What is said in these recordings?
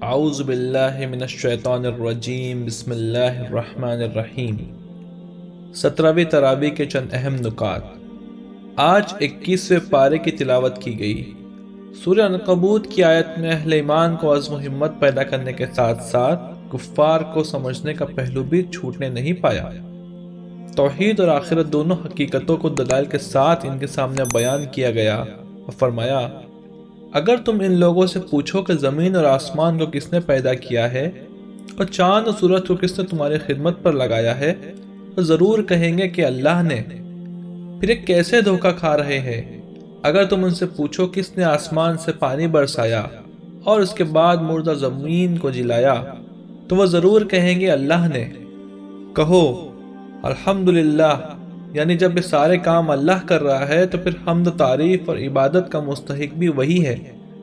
اعوذ باللہ من الشیطان الرجیم، بسم اللہ الرحمن الرحیم۔ 17ویں تراویح کے چند اہم نکات۔ آج 21ویں پارے کی تلاوت کی گئی۔ سورہ عنکبوت کی آیت میں اہل ایمان کو عزم و ہمت پیدا کرنے کے ساتھ ساتھ کفار کو سمجھنے کا پہلو بھی چھوٹنے نہیں پایا۔ توحید اور آخرت دونوں حقیقتوں کو دلائل کے ساتھ ان کے سامنے بیان کیا گیا اور فرمایا، اگر تم ان لوگوں سے پوچھو کہ زمین اور آسمان کو کس نے پیدا کیا ہے اور چاند اور سورج کو کس نے تمہاری خدمت پر لگایا ہے، تو ضرور کہیں گے کہ اللہ نے۔ پھر یہ کیسے دھوکہ کھا رہے ہیں؟ اگر تم ان سے پوچھو کس نے آسمان سے پانی برسایا اور اس کے بعد مردہ زمین کو جلایا، تو وہ ضرور کہیں گے اللہ نے۔ کہو الحمدللہ، یعنی جب یہ سارے کام اللہ کر رہا ہے تو پھر حمد و تعریف اور عبادت کا مستحق بھی وہی ہے۔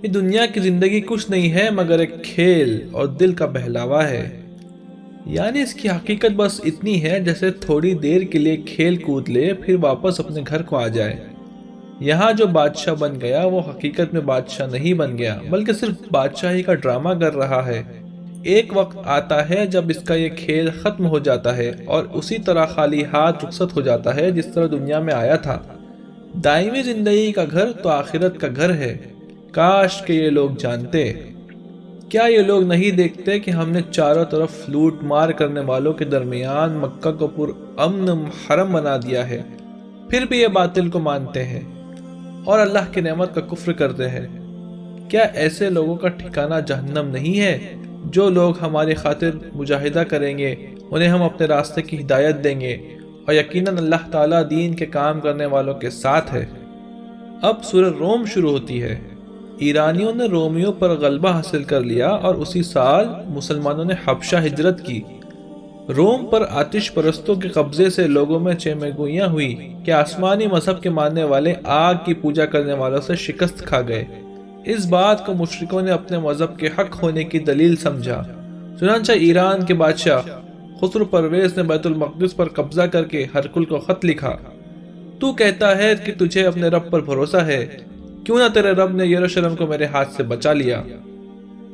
یہ دنیا کی زندگی کچھ نہیں ہے مگر ایک کھیل اور دل کا بہلاوا ہے، یعنی اس کی حقیقت بس اتنی ہے جیسے تھوڑی دیر کے لیے کھیل کود لے پھر واپس اپنے گھر کو آ جائے۔ یہاں جو بادشاہ بن گیا وہ حقیقت میں بادشاہ نہیں بن گیا بلکہ صرف بادشاہی کا ڈرامہ کر رہا ہے۔ ایک وقت آتا ہے جب اس کا یہ کھیل ختم ہو جاتا ہے اور اسی طرح خالی ہاتھ رخصت ہو جاتا ہے جس طرح دنیا میں آیا تھا۔ دائمی زندگی کا گھر تو آخرت کا گھر ہے۔ کاش کہ یہ لوگ جانتے۔ کیا یہ لوگ نہیں دیکھتے کہ ہم نے چاروں طرف لوٹ مار کرنے والوں کے درمیان مکہ کو پر امن حرم بنا دیا ہے، پھر بھی یہ باطل کو مانتے ہیں اور اللہ کی نعمت کا کفر کرتے ہیں۔ کیا ایسے لوگوں کا ٹھکانہ جہنم نہیں ہے؟ جو لوگ ہماری خاطر مجاہدہ کریں گے انہیں ہم اپنے راستے کی ہدایت دیں گے، اور یقیناً اللہ تعالیٰ دین کے کام کرنے والوں کے ساتھ ہے۔ اب سورہ روم شروع ہوتی ہے۔ ایرانیوں نے رومیوں پر غلبہ حاصل کر لیا اور اسی سال مسلمانوں نے حبشہ ہجرت کی۔ روم پر آتش پرستوں کے قبضے سے لوگوں میں چیمے گوئیاں ہوئی کہ آسمانی مذہب کے ماننے والے آگ کی پوجا کرنے والوں سے شکست کھا گئے۔ اس بات کو مشرکوں نے اپنے مذہب کے حق ہونے کی دلیل سمجھا۔ چنانچہ ایران کے بادشاہ خسرو پرویز نے بیت المقدس پر قبضہ کر کے ہرقل کو خط لکھا، تو کہتا ہے کہ تجھے اپنے رب پر بھروسہ ہے، کیوں نہ تیرے رب نے یروشلم کو میرے ہاتھ سے بچا لیا۔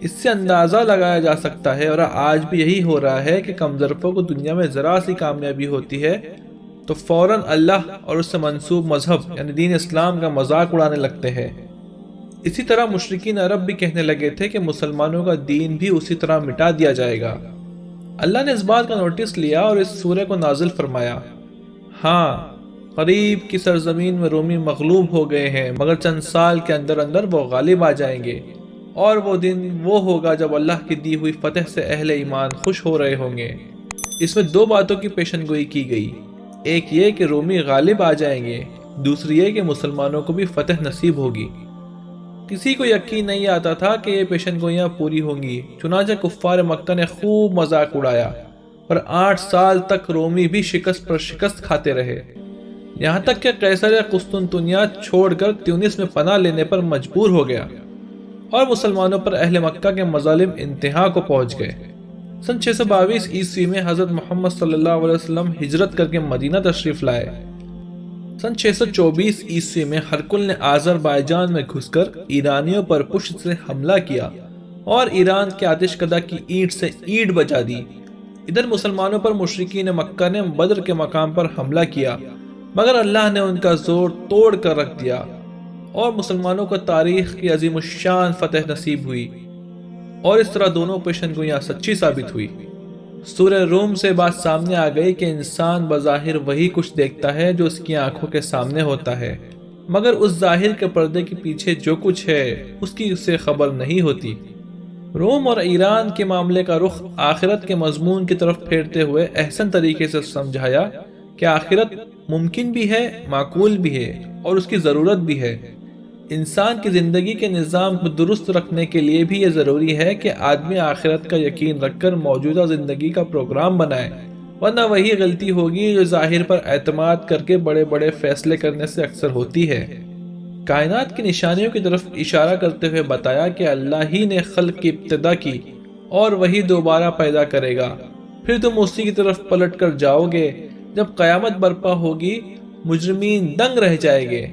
اس سے اندازہ لگایا جا سکتا ہے، اور آج بھی یہی ہو رہا ہے کہ کم ظرفوں کو دنیا میں ذرا سی کامیابی ہوتی ہے تو فوراً اللہ اور اس سے منسوب مذہب یعنی دین اسلام کا مذاق اڑانے لگتے ہیں۔ اسی طرح مشرکین عرب بھی کہنے لگے تھے کہ مسلمانوں کا دین بھی اسی طرح مٹا دیا جائے گا۔ اللہ نے اس بات کا نوٹس لیا اور اس سورہ کو نازل فرمایا۔ ہاں، قریب کی سرزمین میں رومی مغلوب ہو گئے ہیں، مگر چند سال کے اندر اندر وہ غالب آ جائیں گے، اور وہ دن وہ ہوگا جب اللہ کی دی ہوئی فتح سے اہل ایمان خوش ہو رہے ہوں گے۔ اس میں دو باتوں کی پیشن گوئی کی گئی، ایک یہ کہ رومی غالب آ جائیں گے، دوسری یہ کہ مسلمانوں کو بھی فتح نصیب ہوگی۔ کسی کو یقین نہیں آتا تھا کہ یہ پیشن گوئیاں پوری ہوں گی، چنانچہ کفار مکہ نے خوب مذاق اڑایا اور 8 سال تک رومی بھی شکست پر شکست کھاتے رہے، یہاں تک کہ قیصر قسطنطنیہ چھوڑ کر تیونس میں پناہ لینے پر مجبور ہو گیا، اور مسلمانوں پر اہل مکہ کے مظالم انتہا کو پہنچ گئے۔ سن 622 عیسوی میں حضرت محمد صلی اللہ علیہ وسلم ہجرت کر کے مدینہ تشریف لائے۔ سن 624 عیسوی میں ہرقل نے آذربائیجان میں گھس کر ایرانیوں پر پشت سے حملہ کیا اور ایران کے آتش کدہ کی اینٹ سے اینٹ بجا دی۔ ادھر مسلمانوں پر مشرکین مکہ نے بدر کے مقام پر حملہ کیا، مگر اللہ نے ان کا زور توڑ کر رکھ دیا اور مسلمانوں کو تاریخ کی عظیم الشان فتح نصیب ہوئی، اور اس طرح دونوں پیشن گوئیاں سچی ثابت ہوئی۔ سورہ روم سے بات سامنے آ گئی کہ انسان بظاہر وہی کچھ دیکھتا ہے جو اس کی آنکھوں کے سامنے ہوتا ہے، مگر اس ظاہر کے پردے کے پیچھے جو کچھ ہے اس کی اسے خبر نہیں ہوتی۔ روم اور ایران کے معاملے کا رخ آخرت کے مضمون کی طرف پھیرتے ہوئے احسن طریقے سے سمجھایا کہ آخرت ممکن بھی ہے، معقول بھی ہے، اور اس کی ضرورت بھی ہے۔ انسان کی زندگی کے نظام کو درست رکھنے کے لیے بھی یہ ضروری ہے کہ آدمی آخرت کا یقین رکھ کر موجودہ زندگی کا پروگرام بنائے، ورنہ وہی غلطی ہوگی جو ظاہر پر اعتماد کر کے بڑے بڑے فیصلے کرنے سے اکثر ہوتی ہے۔ کائنات کی نشانیوں کی طرف اشارہ کرتے ہوئے بتایا کہ اللہ ہی نے خلق کی ابتدا کی اور وہی دوبارہ پیدا کرے گا، پھر تم اسی کی طرف پلٹ کر جاؤ گے۔ جب قیامت برپا ہوگی مجرمین دنگ رہ جائیں گے۔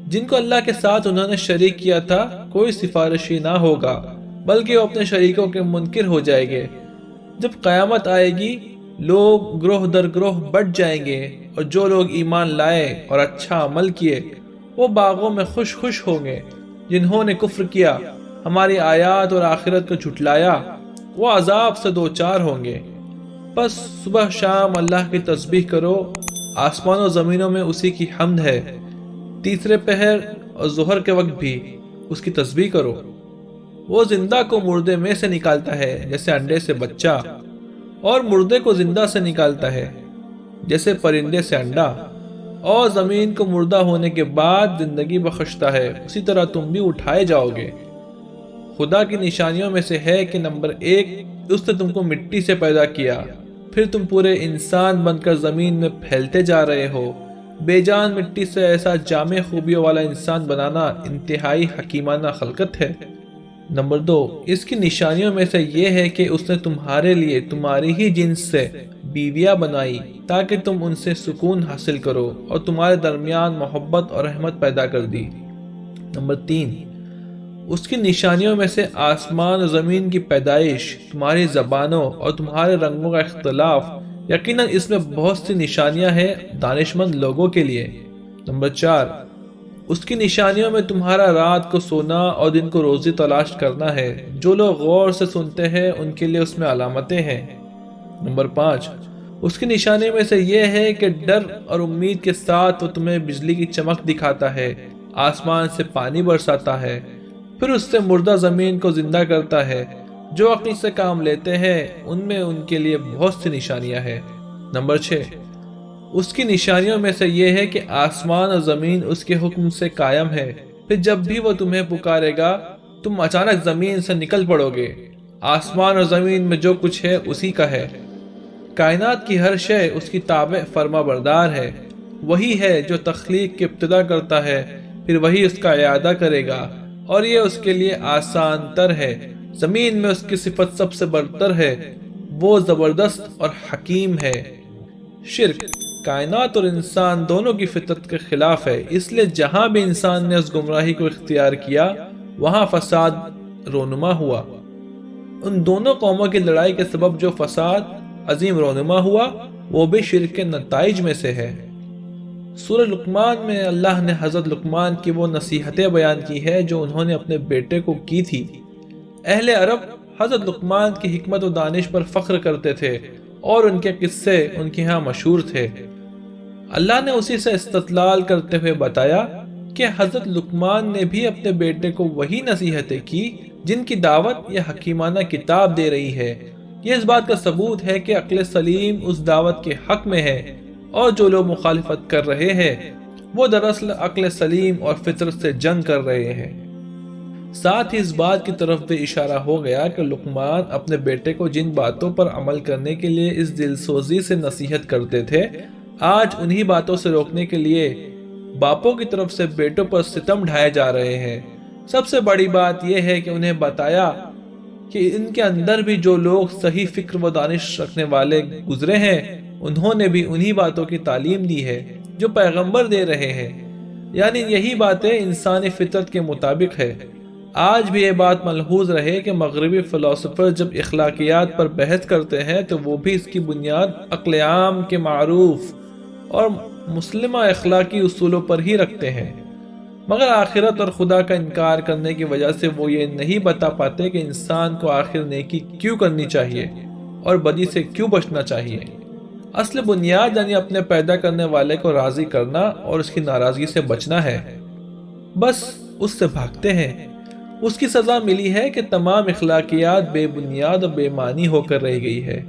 جن کو اللہ کے ساتھ انہوں نے شریک کیا تھا کوئی سفارشی نہ ہوگا، بلکہ وہ اپنے شریکوں کے منکر ہو جائیں گے۔ جب قیامت آئے گی لوگ گروہ در گروہ بٹ جائیں گے، اور جو لوگ ایمان لائے اور اچھا عمل کیے وہ باغوں میں خوش خوش ہوں گے۔ جنہوں نے کفر کیا، ہماری آیات اور آخرت کو جھٹلایا، وہ عذاب سے دوچار ہوں گے۔ بس صبح شام اللہ کی تسبیح کرو، آسمان و زمینوں میں اسی کی حمد ہے۔ تیسرے پہر اور ظہر کے وقت بھی اس کی تسبیح کرو۔ وہ زندہ کو مردے میں سے نکالتا ہے جیسے انڈے سے بچہ، اور مردے کو زندہ سے نکالتا ہے جیسے پرندے سے انڈا، اور زمین کو مردہ ہونے کے بعد زندگی بخشتا ہے، اسی طرح تم بھی اٹھائے جاؤ گے۔ خدا کی نشانیوں میں سے ہے کہ نمبر 1، اس نے تم کو مٹی سے پیدا کیا، پھر تم پورے انسان بن کر زمین میں پھیلتے جا رہے ہو۔ بے جان مٹی سے ایسا جامع خوبیوں والا انسان بنانا انتہائی حکیمانہ خلقت ہے۔ نمبر 2، اس کی نشانیوں میں سے یہ ہے کہ اس نے تمہارے لیے تمہاری ہی جنس سے بیویاں بنائی تاکہ تم ان سے سکون حاصل کرو، اور تمہارے درمیان محبت اور رحمت پیدا کر دی۔ نمبر 3، اس کی نشانیوں میں سے آسمان و زمین کی پیدائش، تمہاری زبانوں اور تمہارے رنگوں کا اختلاف۔ یقیناً اس میں بہت سی نشانیاں ہیں دانشمند لوگوں کے لیے۔ نمبر 4، اس کی نشانیوں میں تمہارا رات کو سونا اور دن کو روزی تلاش کرنا ہے۔ جو لوگ غور سے سنتے ہیں ان کے لیے اس میں علامتیں ہیں۔ نمبر 5، اس کی نشانی میں سے یہ ہے کہ ڈر اور امید کے ساتھ وہ تمہیں بجلی کی چمک دکھاتا ہے، آسمان سے پانی برساتا ہے، پھر اس سے مردہ زمین کو زندہ کرتا ہے۔ جو عقل سے کام لیتے ہیں ان میں ان کے لیے بہت سی نشانیاں ہیں۔ نمبر 6، اس کی نشانیوں میں سے یہ ہے کہ آسمان اور زمین اس کے حکم سے قائم ہے، پھر جب بھی وہ تمہیں پکارے گا تم اچانک زمین سے نکل پڑو گے۔ آسمان اور زمین میں جو کچھ ہے اسی کا ہے۔ کائنات کی ہر شے اس کی تابع فرما بردار ہے۔ وہی ہے جو تخلیق کی ابتدا کرتا ہے، پھر وہی اس کا اعادہ کرے گا، اور یہ اس کے لیے آسان تر ہے۔ زمین میں اس کی صفت سب سے برتر ہے، وہ زبردست اور حکیم ہے۔ شرک کائنات اور انسان دونوں کی فطرت کے خلاف ہے، اس لیے جہاں بھی انسان نے اس گمراہی کو اختیار کیا وہاں فساد رونما ہوا۔ ان دونوں قوموں کی لڑائی کے سبب جو فساد عظیم رونما ہوا وہ بھی شرک کے نتائج میں سے ہے۔ سورہ لقمان میں اللہ نے حضرت لقمان کی وہ نصیحتیں بیان کی ہے جو انہوں نے اپنے بیٹے کو کی تھی۔ اہل عرب حضرت لقمان کی حکمت و دانش پر فخر کرتے تھے اور ان کے قصے ان کے ہاں مشہور تھے۔ اللہ نے اسی سے استدلال کرتے ہوئے بتایا کہ حضرت لقمان نے بھی اپنے بیٹے کو وہی نصیحتیں کی جن کی دعوت یہ حکیمانہ کتاب دے رہی ہے۔ یہ اس بات کا ثبوت ہے کہ عقل سلیم اس دعوت کے حق میں ہے، اور جو لوگ مخالفت کر رہے ہیں وہ دراصل عقل سلیم اور فطرت سے جنگ کر رہے ہیں۔ ساتھ ہی اس بات کی طرف بھی اشارہ ہو گیا کہ لقمان اپنے بیٹے کو جن باتوں پر عمل کرنے کے لیے اس دل سوزی سے نصیحت کرتے تھے، آج انہی باتوں سے روکنے کے لیے باپوں کی طرف سے بیٹوں پر ستم ڈھائے جا رہے ہیں۔ سب سے بڑی بات یہ ہے کہ انہیں بتایا کہ ان کے اندر بھی جو لوگ صحیح فکر و دانش رکھنے والے گزرے ہیں انہوں نے بھی انہی باتوں کی تعلیم دی ہے جو پیغمبر دے رہے ہیں، یعنی یہی باتیں انسانی فطرت کے مطابق ہے۔ آج بھی یہ بات ملحوظ رہے کہ مغربی فلسفر جب اخلاقیات پر بحث کرتے ہیں تو وہ بھی اس کی بنیاد عقل عام کے معروف اور مسلمہ اخلاقی اصولوں پر ہی رکھتے ہیں، مگر آخرت اور خدا کا انکار کرنے کی وجہ سے وہ یہ نہیں بتا پاتے کہ انسان کو آخر نیکی کیوں کرنی چاہیے اور بدی سے کیوں بچنا چاہیے۔ اصل بنیاد یعنی اپنے پیدا کرنے والے کو راضی کرنا اور اس کی ناراضگی سے بچنا ہے، بس اس سے بھاگتے ہیں۔ اس کی سزا ملی ہے کہ تمام اخلاقیات بے بنیاد اور بے معنی ہو کر رہ گئی ہے۔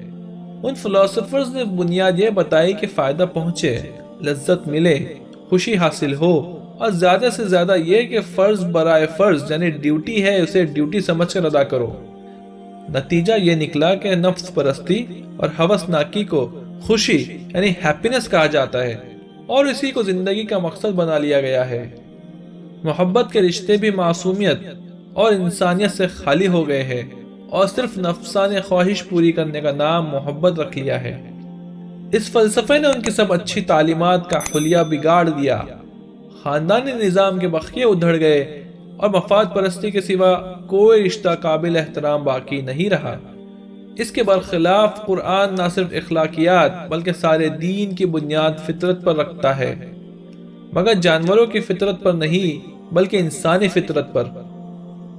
ان فلسفرز نے بنیاد یہ بتائی کہ فائدہ پہنچے، لذت ملے، خوشی حاصل ہو، اور زیادہ سے زیادہ یہ کہ فرض برائے فرض یعنی ڈیوٹی ہے اسے ڈیوٹی سمجھ کر ادا کرو۔ نتیجہ یہ نکلا کہ نفس پرستی اور ہوس ناکی کو خوشی یعنی ہیپینس کہا جاتا ہے، اور اسی کو زندگی کا مقصد بنا لیا گیا ہے۔ محبت کے رشتے بھی معصومیت اور انسانیت سے خالی ہو گئے ہیں، اور صرف نفسانی خواہش پوری کرنے کا نام محبت رکھ لیا ہے۔ اس فلسفے نے ان کی سب اچھی تعلیمات کا حلیہ بگاڑ دیا، خاندانی نظام کے بخیے ادھڑ گئے، اور مفاد پرستی کے سوا کوئی رشتہ قابل احترام باقی نہیں رہا۔ اس کے برخلاف قرآن نہ صرف اخلاقیات بلکہ سارے دین کی بنیاد فطرت پر رکھتا ہے، مگر جانوروں کی فطرت پر نہیں بلکہ انسانی فطرت پر،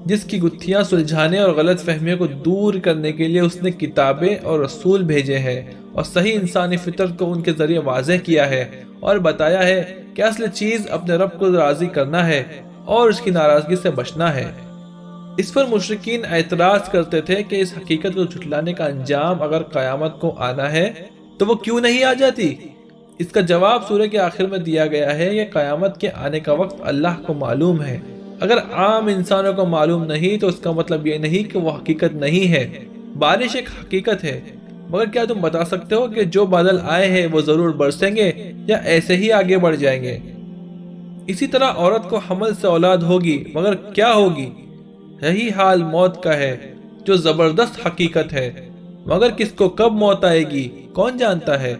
جس کی گتھیاں سلجھانے اور غلط فہمیوں کو دور کرنے کے لیے اس نے کتابیں اور رسول بھیجے ہیں اور صحیح انسانی فطرت کو ان کے ذریعے واضح کیا ہے اور بتایا ہے کہ اصل چیز اپنے رب کو راضی کرنا ہے اور اس کی ناراضگی سے بچنا ہے۔ اس پر مشرکین اعتراض کرتے تھے کہ اس حقیقت کو جھٹلانے کا انجام اگر قیامت کو آنا ہے تو وہ کیوں نہیں آ جاتی؟ اس کا جواب سورہ کے آخر میں دیا گیا ہے کہ قیامت کے آنے کا وقت اللہ کو معلوم ہے۔ اگر عام انسانوں کو معلوم نہیں تو اس کا مطلب یہ نہیں کہ وہ حقیقت نہیں ہے۔ بارش ایک حقیقت ہے، مگر کیا تم بتا سکتے ہو کہ جو بادل آئے ہیں وہ ضرور برسیں گے یا ایسے ہی آگے بڑھ جائیں گے؟ اسی طرح عورت کو حمل سے اولاد ہوگی، مگر کیا ہوگی؟ یہی حال موت کا ہے جو زبردست حقیقت ہے، مگر کس کو کب موت آئے گی کون جانتا ہے؟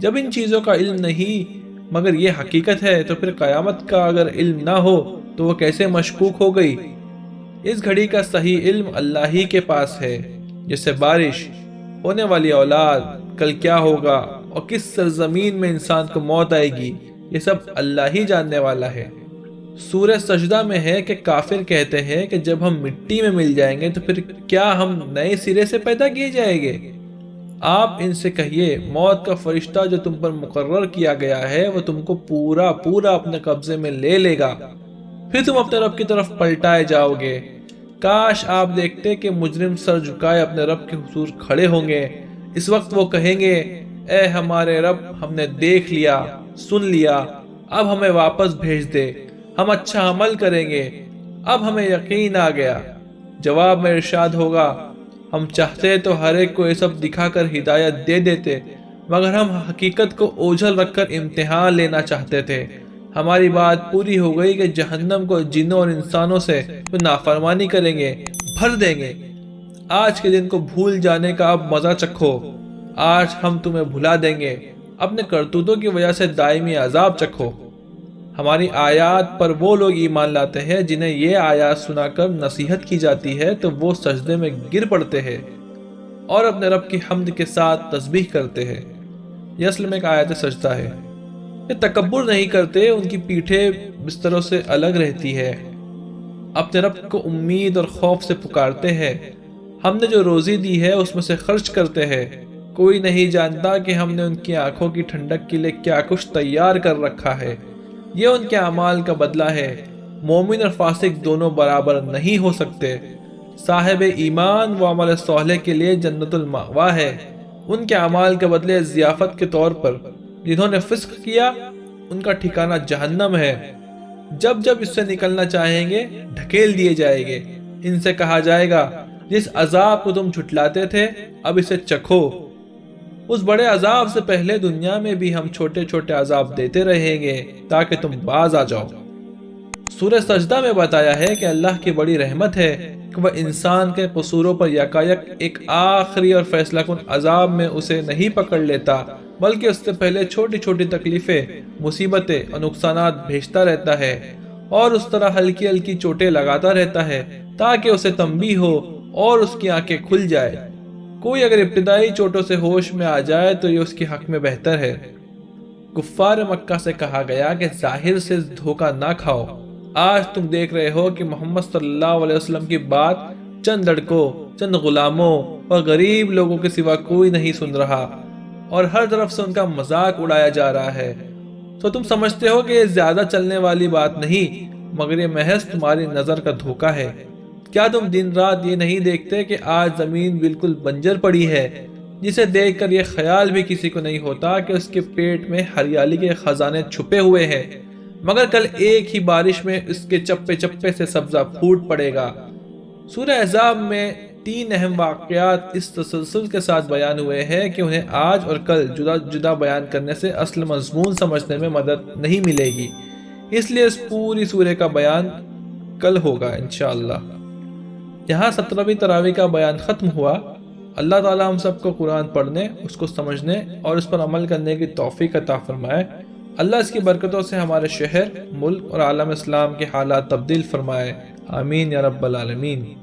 جب ان چیزوں کا علم نہیں مگر یہ حقیقت ہے تو پھر قیامت کا اگر علم نہ ہو تو وہ کیسے مشکوک ہو گئی؟ اس گھڑی کا صحیح علم اللہ ہی کے پاس ہے، جیسے بارش، ہونے والی اولاد، کل کیا ہوگا اور کس سرزمین میں انسان کو موت آئے گی، یہ سب اللہ ہی جاننے والا ہے۔ سورہ سجدہ میں ہے کہ کافر کہتے ہیں کہ جب ہم مٹی میں مل جائیں گے تو پھر کیا ہم نئے سرے سے پیدا کیے جائیں گے؟ آپ ان سے کہیے موت کا فرشتہ جو تم پر مقرر کیا گیا ہے وہ تم کو پورا اپنے قبضے میں لے لے گا، پھر تم اپنے رب کی طرف پلٹائے جاؤ گے۔ کاش آپ دیکھتے کہ مجرم سر جھکائے اپنے رب کے حضور کھڑے ہوں گے۔ اس وقت وہ کہیں گے، اے ہمارے رب، ہم نے دیکھ لیا، سن لیا، اب ہمیں واپس بھیج دے، ہم اچھا عمل کریں گے، اب ہمیں یقین آ گیا۔ جواب میں ارشاد ہوگا، ہم چاہتے تو ہر ایک کو یہ سب دکھا کر ہدایت دے دیتے، مگر ہم حقیقت کو اوجھل رکھ کر امتحان لینا چاہتے تھے۔ ہماری بات پوری ہو گئی کہ جہنم کو جنوں اور انسانوں سے جو نافرمانی کریں گے بھر دیں گے۔ آج کے دن کو بھول جانے کا اب مزہ چکھو، آج ہم تمہیں بھلا دیں گے، اپنے کرتوتوں کی وجہ سے دائمی عذاب چکھو۔ ہماری آیات پر وہ لوگ ایمان لاتے ہیں جنہیں یہ آیات سنا کر نصیحت کی جاتی ہے تو وہ سجدے میں گر پڑتے ہیں اور اپنے رب کی حمد کے ساتھ تسبیح کرتے ہیں۔ یہ اصل میں ایک آیت سجدہ ہے۔ یہ تکبر نہیں کرتے، ان کی پیٹھیں بستروں سے الگ رہتی ہے، اپنے رب کو امید اور خوف سے پکارتے ہیں، ہم نے جو روزی دی ہے اس میں سے خرچ کرتے ہیں۔ کوئی نہیں جانتا کہ ہم نے ان کی آنکھوں کی ٹھنڈک کے لیے کیا کچھ تیار کر رکھا ہے، یہ ان کے اعمال کا بدلہ ہے۔ مومن اور فاسق دونوں برابر نہیں ہو سکتے۔ صاحب ایمان و عمل صالح کے لیے جنت المأوا ہے، ان کے اعمال کے بدلے ضیافت کے طور پر۔ جنہوں نے فسق کیا ان کا ٹھکانہ جہنم ہے، جب جب اس سے نکلنا چاہیں گے ڈھکیل دیے جائیں گے۔ ان سے کہا جائے گا، جس عذاب کو تم جھٹلاتے تھے اب اسے چکھو۔ اس بڑے عذاب سے پہلے دنیا میں بھی ہم چھوٹے چھوٹے عذاب دیتے رہیں گے تاکہ تم باز آ جاؤ۔ سورہ سجدہ میں بتایا ہے کہ اللہ کی بڑی رحمت ہے کہ وہ انسان کے قصوروں پر یکایک ایک آخری اور فیصلہ کن عذاب میں اسے نہیں پکڑ لیتا، بلکہ اس سے پہلے چھوٹی چھوٹی تکلیفیں، مصیبتیں اور نقصانات بھیجتا رہتا ہے اور اس طرح ہلکی ہلکی چوٹیں لگاتا رہتا ہے تاکہ اسے تنبیہ ہو اور اس کی آنکھیں کھل جائے۔ کوئی اگر ابتدائی چوٹوں سے ہوش میں آ جائے تو یہ اس کے حق میں بہتر ہے۔ کفار مکہ سے کہا گیا کہ ظاہر سے دھوکہ نہ کھاؤ۔ آج تم دیکھ رہے ہو کہ محمد صلی اللہ علیہ وسلم کی بات چند لڑکوں، چند غلاموں اور غریب لوگوں کے سوا کوئی نہیں سن رہا اور ہر طرف سے ان کا مذاق اڑایا جا رہا ہے، تو تم سمجھتے ہو کہ یہ زیادہ چلنے والی بات نہیں، مگر یہ محض تمہاری نظر کا دھوکہ ہے۔ کیا تم دن رات یہ نہیں دیکھتے کہ آج زمین بالکل بنجر پڑی ہے، جسے دیکھ کر یہ خیال بھی کسی کو نہیں ہوتا کہ اس کے پیٹ میں ہریالی کے خزانے چھپے ہوئے ہیں، مگر کل ایک ہی بارش میں اس کے چپے چپے سے سبزہ پھوٹ پڑے گا۔ سورہ احزاب میں 3 اہم واقعات اس تسلسل کے ساتھ بیان ہوئے ہیں کہ انہیں آج اور کل جدا جدا بیان کرنے سے اصل مضمون سمجھنے میں مدد نہیں ملے گی، اس لیے اس پوری سورہ کا بیان کل ہوگا انشاءاللہ۔ یہاں 17ویں تراویح کا بیان ختم ہوا۔ اللہ تعالیٰ ہم سب کو قرآن پڑھنے، اس کو سمجھنے اور اس پر عمل کرنے کی توفیق عطا فرمائے۔ اللہ اس کی برکتوں سے ہمارے شہر، ملک اور عالم اسلام کے حالات تبدیل فرمائے، آمین یا رب العالمین۔